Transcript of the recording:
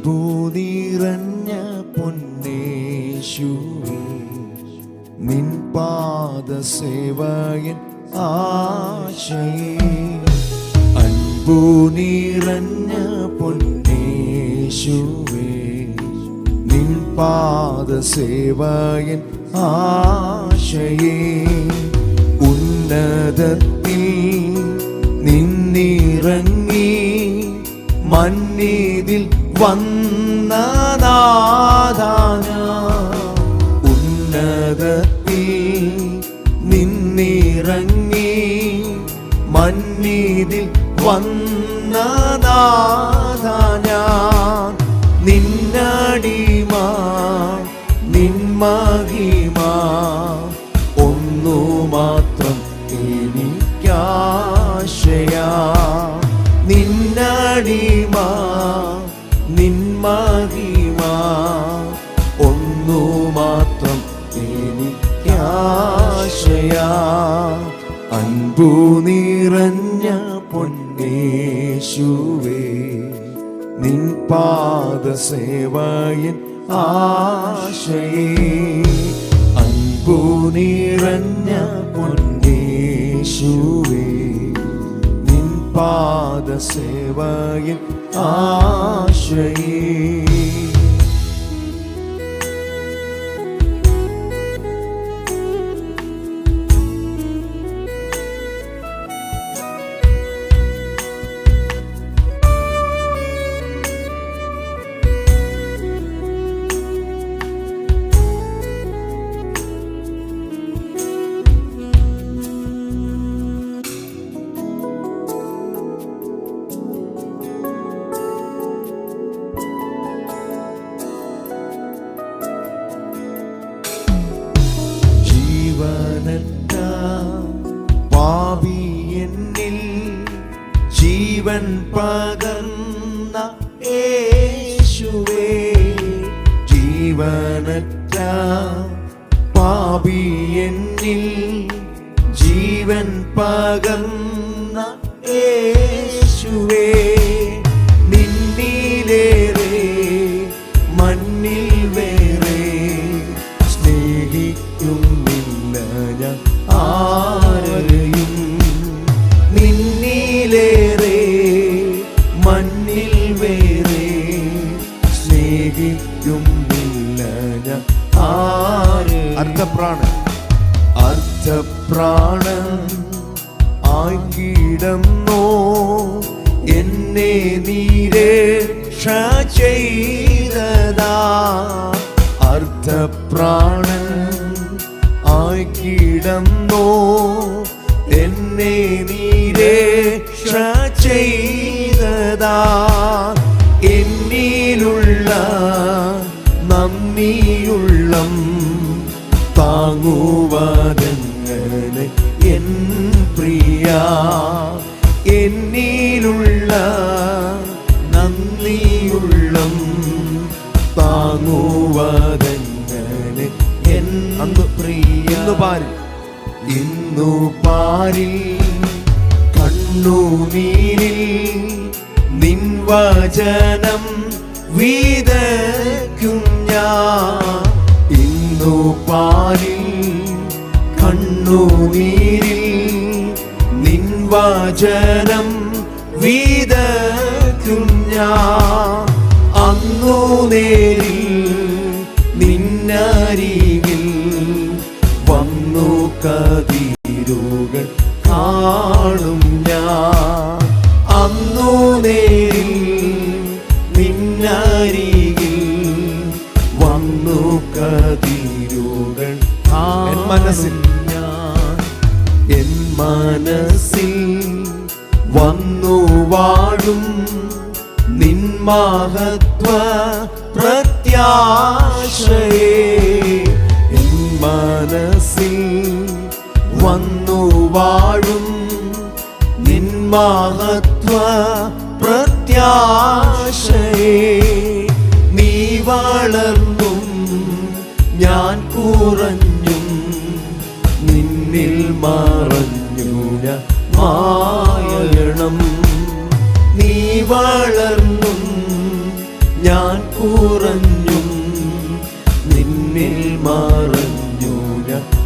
അൻപു നിറഞ്ഞ പൊന്നേശുവേ, നിൻ പാദസേവയൻ ആശയേ. അൻപു നിറഞ്ഞ പൊന്നേശുവേ, നിൻ പാദസേവയൻ ആശയേ. ഉന്നതത്തിൽ നിന്നിറങ്ങി മന്നിതിൽ വന്ന നാഥാന. ഉന്നതത്തിൽ നിന്നിറങ്ങി മന്നിതിൽ വന്ന നാഥാന. നിന്നടിമ നിന്മഹിമ ഒന്നു മാത്രം എനിക്കാശയാ. നിന്നടിമ നിന്മഹിമ ഒന്നു മാത്രം എനിക്കാശയാ. അൻപു നിറഞ്ഞ പൊന്നേശുവേ, നിൻ പാദസേവയൻ ആശയേ. അൻപു നിറഞ്ഞ പൊന്നേശുവേ, നിൻ പാദസേവയൻ ആശയേ. പാപി എന്നിൽ ജീവൻ പകർന്ന യേശുവേ, ജീവനറ്റ പാപി എന്നിൽ ജീവൻ പകർന്ന യേശുവേ. നിന്നിലേറെ മണ്ണിൽ വേറെ സ്നേഹിക്കുന്നില്ല ഞാൻ ആരെയും. നിന്നിലേറെ മണ്ണിൽ വേറെ സ്നേഹിക്കുന്നില്ല ഞാൻ ആരെയും. അർത്ഥപ്രാണൻ ആയിടന്നോ എന്നെ നീരക്ഷ ചെയ്തതാ. അർത്ഥപ്രാണൻ ആയിടന്നോ എന്നെ നീരക്ഷ ചെയ്തതാ. എന്നിലുള്ള നന്ദിയുള്ളം താങ്ങുവതെങ്ങനെ എൻ പ്രിയ. എന്നിലുള്ള നന്ദിയുള്ളം താങ്ങുവതെങ്ങനെ എൻ പ്രിയ. ഇന്നു പാരിൽ കണ്ണുനീരിൽ നിൻ വചനം വിതയ്ക്കും ഞാൻ. ഇന്നു പാരിൽ കണ്ണുനീരിൽ നിൻ വചനം വിതയ്ക്കും ഞാൻ. അന്നു നേരിൽ നിന്നരികിൽ വന്നു കതിരുകൾ കാണും ഞാൻ. അന്നു നേരിൽ നിന്നരികിൽ വന്നു കതിരുകൾ എൻ മനസ്സിൽ വന്നു വാഴും നിൻ മഹത്വ പ്രത്യാശയേ. എൻ മനസ്സിൽ വന്നു വാഴും നിൻ മഹത്വ പ്രത്യാശയേ. നീ വളർന്നും ഞാൻ കുറഞ്ഞും നിന്നിൽ മറഞ്ഞു ഞാൻ മായണം. നീ വളർന്നും ഞാൻ കുറഞ്ഞും നിന്നിൽ മറഞ്ഞു ഞാൻ.